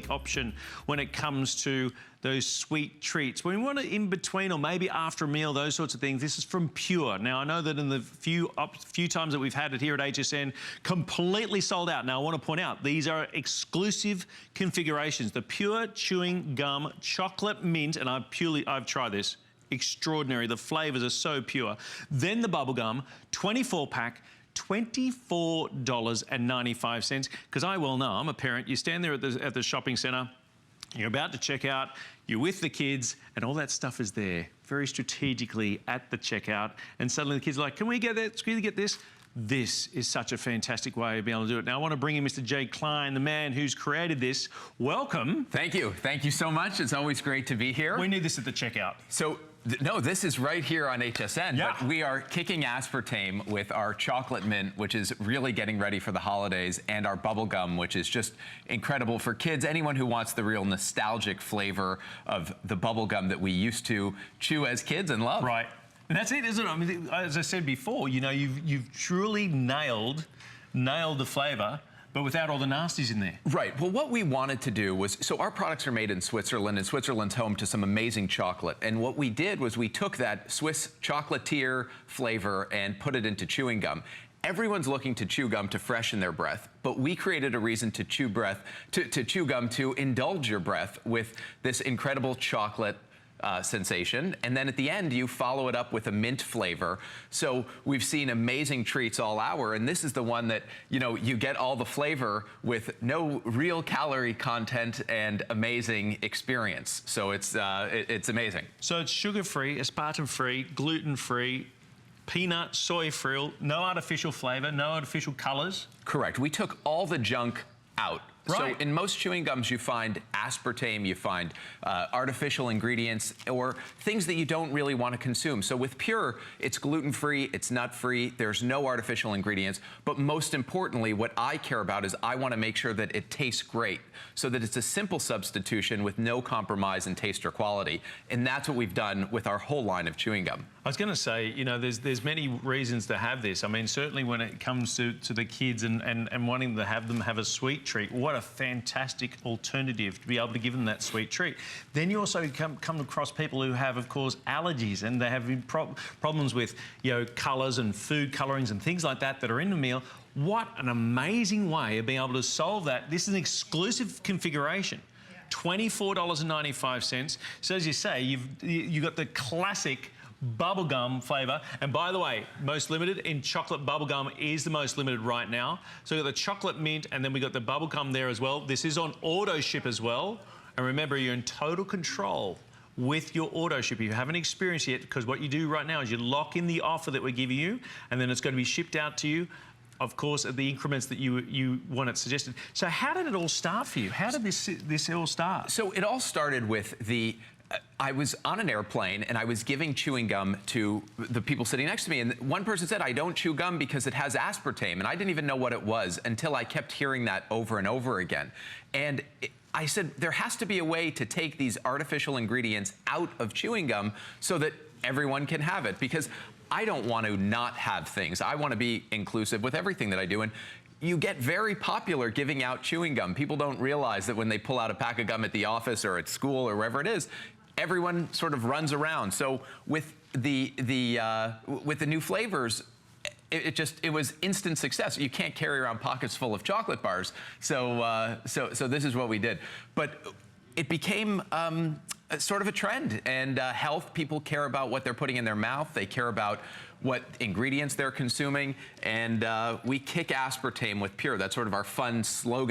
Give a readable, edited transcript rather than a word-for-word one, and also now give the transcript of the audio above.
option when it comes to those sweet treats. When we want to in between or maybe after a meal, those sorts of things, this is from PUR. Now, I know that in the few times that we've had it here at HSN, completely sold out. Now, I want to point out, these are exclusive configurations. The PUR Chewing Gum Chocolate Mint, and I've tried this, extraordinary. The flavors are so pure. Then the Bubblegum 24-pack, $24.95, because I well know, I'm a parent, you stand there at the shopping center, you're about to check out, you're with the kids, and all that stuff is there, very strategically at the checkout, and suddenly the kids are like, can we get that? Can we get this? This is such a fantastic way of being able to do it. Now, I want to bring in Mr. Jay Klein, the man who's created this. Welcome. Thank you. Thank you so much. It's always great to be here. We need this at the checkout. So, no, this is right here on HSN, yeah. But we are kicking aspartame with our chocolate mint, which is really getting ready for the holidays, and our bubblegum, which is just incredible for kids, anyone who wants the real nostalgic flavor of the bubblegum that we used to chew as kids and love. Right. And that's it, isn't it? I mean, as I said before, you know, you've truly nailed the flavor, but without all the nasties in there. Right. Well, what we wanted to do was, so our products are made in Switzerland, and Switzerland's home to some amazing chocolate. And what we did was we took that Swiss chocolatier flavor and put it into chewing gum. Everyone's looking to chew gum to freshen their breath, but we created a reason to chew gum to indulge your breath with this incredible chocolate sensation, and then at the end you follow it up with a mint flavor. So we've seen amazing treats all hour, and this is the one that, you know, you get all the flavor with no real calorie content and amazing experience. So it's amazing. So it's sugar-free, aspartame-free, gluten-free, peanut, soy-free, no artificial flavor, no artificial colors. Correct. We took all the junk out. Right. So in most chewing gums, you find aspartame, you find artificial ingredients, or things that you don't really want to consume. So with PUR, it's gluten-free, it's nut-free, there's no artificial ingredients. But most importantly, what I care about is I want to make sure that it tastes great, so that it's a simple substitution with no compromise in taste or quality. And that's what we've done with our whole line of chewing gum. I was going to say, you know, there's many reasons to have this. I mean, certainly when it comes to the kids and wanting to have them have a sweet treat, what a fantastic alternative to be able to give them that sweet treat. Then you also come across people who have, of course, allergies, and they have problems with, you know, colours and food colourings and things like that are in the meal. What an amazing way of being able to solve that. This is an exclusive configuration. $24.95. So as you say, you've got the classic bubblegum flavor, and by the way, most limited in chocolate bubblegum is the most limited right now. So we've got the chocolate mint, and then we got the bubblegum there as well. This is on auto ship as well, and remember, you're in total control with your auto ship. You haven't experienced it, because what you do right now is you lock in the offer that we're giving you, and then it's going to be shipped out to you, of course, at the increments that you want it suggested. So how did it all start for you? How did this all start? So it all started with I was on an airplane and I was giving chewing gum to the people sitting next to me, and one person said, I don't chew gum because it has aspartame, and I didn't even know what it was until I kept hearing that over and over again. And I said, there has to be a way to take these artificial ingredients out of chewing gum so that everyone can have it, because I don't want to not have things. I want to be inclusive with everything that I do. And you get very popular giving out chewing gum. People don't realize that when they pull out a pack of gum at the office or at school or wherever it is, everyone sort of runs around. So with the new flavors, it was instant success. You can't carry around pockets full of chocolate bars. So this is what we did. But it became sort of a trend, and health, people care about what they're putting in their mouth. They care about what ingredients they're consuming, and we kick aspartame with PUR. That's sort of our fun slogan.